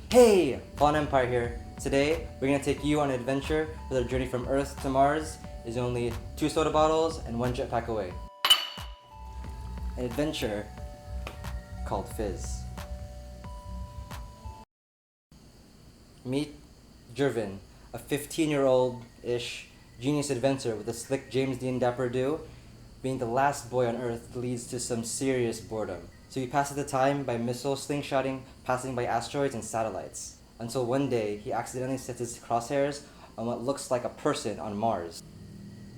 Hey, Fallen Empire here. Today, we're gonna take you on an adventure where the journey from Earth to Mars is only 2 soda bottles and 1 jetpack away. An adventure called Fizz. Meet Jervin, a 15-year-old-ish genius inventor with a slick James Dean dapper do. Being the last boy on Earth leads to some serious boredom. So he passes the time by missile slingshotting, passing by asteroids and satellites. Until one day, he accidentally sets his crosshairs on what looks like a person on Mars.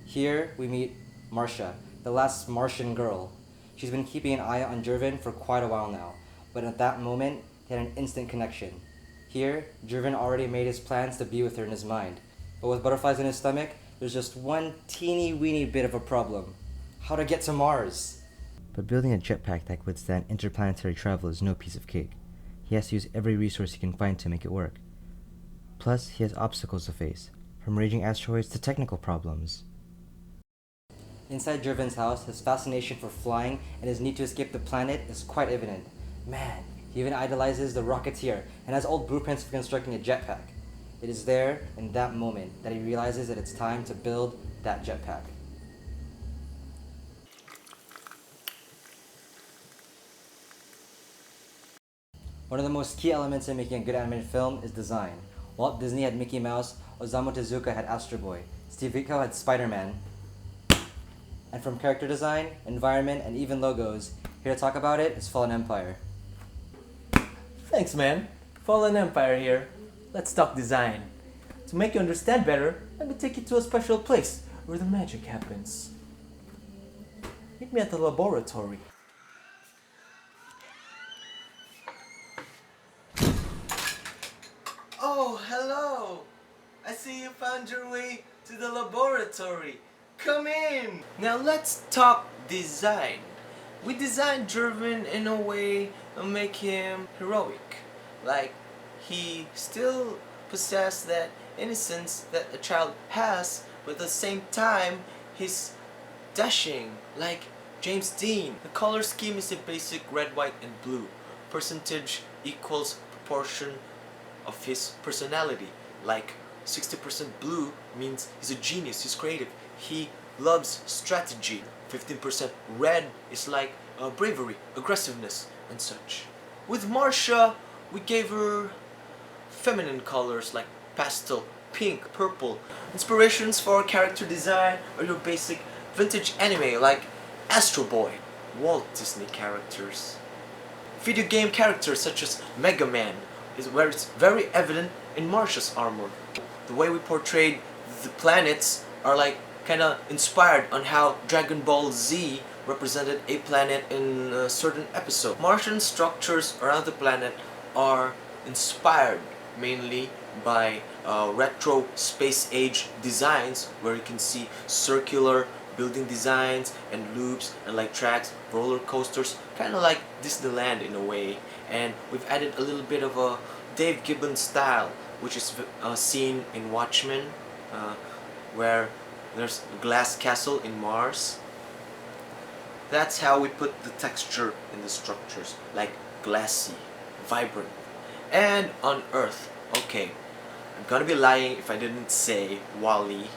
Here, we meet Marcia, the last Martian girl. She's been keeping an eye on Jervin for quite a while now, but at that moment, they had an instant connection. Here, Jervin already made his plans to be with her in his mind. But with butterflies in his stomach, there's just one teeny weeny bit of a problem. How to get to Mars? But building a jetpack that could withstand interplanetary travel is no piece of cake. He has to use every resource he can find to make it work. Plus, he has obstacles to face, from raging asteroids to technical problems. Inside Jervin's house, his fascination for flying and his need to escape the planet is quite evident. Man, he even idolizes the Rocketeer and has old blueprints for constructing a jetpack. It is there, in that moment, that he realizes that it's time to build that jetpack. One of the most key elements in making a good animated film is design. Walt Disney had Mickey Mouse, Osamu Tezuka had Astro Boy, Steve Ditko had Spider-Man. And from character design, environment, and even logos, here to talk about it is Fallen Empire. Thanks, man. Fallen Empire here. Let's talk design. To make you understand better, let me take you to a special place where the magic happens. Meet me at the laboratory. Oh, hello! I see you found your way to the laboratory. Come in! Now let's talk design. We designed Jervin in a way to make him heroic. Like, he still possesses that innocence that a child has, but at the same time, he's dashing, like James Dean. The color scheme is a basic red, white, and blue. Percentage equals proportion of his personality. Like 60% blue means he's a genius, he's creative, he loves strategy. 15% red is like bravery, aggressiveness, and such. With Marcia, we gave her feminine colors like pastel, pink, purple. Inspirations for character design are your basic vintage anime like Astro Boy, Walt Disney characters. Video game characters such as Mega Man is where it's very evident in Marcia's armor. The way we portrayed the planets are like kinda inspired on how Dragon Ball Z represented a planet in a certain episode. Martian structures around the planet are inspired mainly by retro space age designs where you can see circular building designs and loops and like tracks, roller coasters, kind of like Disneyland in a way. And we've added a little bit of a Dave Gibbons style, which is seen in Watchmen, where there's a glass castle in Mars. That's how we put the texture in the structures, like glassy, vibrant. And on Earth, okay, I'm gonna be lying if I didn't say Wally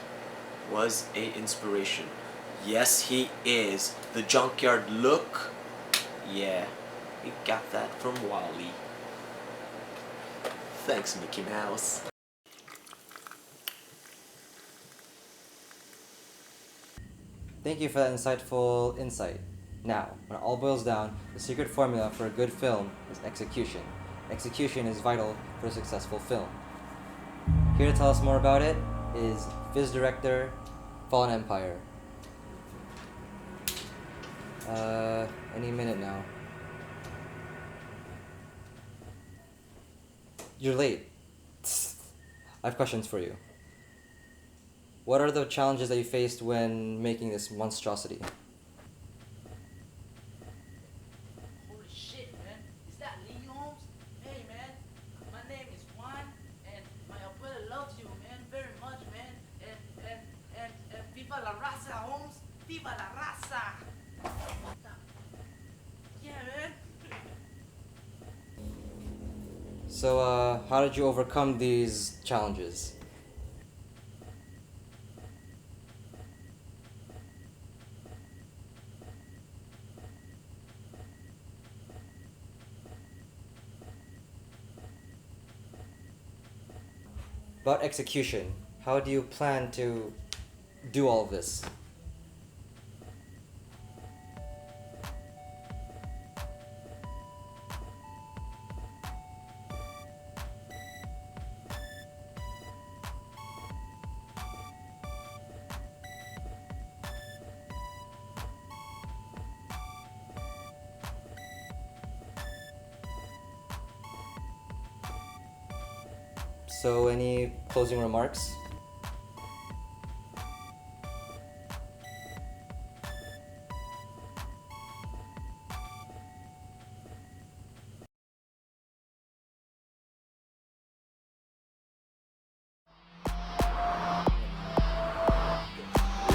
was a inspiration. Yes, he is. The junkyard look, yeah, we got that from Wally. Thanks, Mickey Mouse. Thank you for that insightful insight. Now, when it all boils down, the secret formula for a good film is execution. Execution is vital for a successful film. Here to tell us more about it is Fizz director Fallen Empire. Any minute now. You're late. I have questions for you. What are the challenges that you faced when making this monstrosity? Holy shit, man. Is that Lee Holmes? Hey, man. My name is Juan, and my abuela loves you, man, very much, man. And viva la raza, Holmes. Viva la raza. Yeah, man. So, how did you overcome these challenges? About execution, how do you plan to do all of this? So, any closing remarks?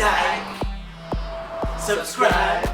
Like, subscribe,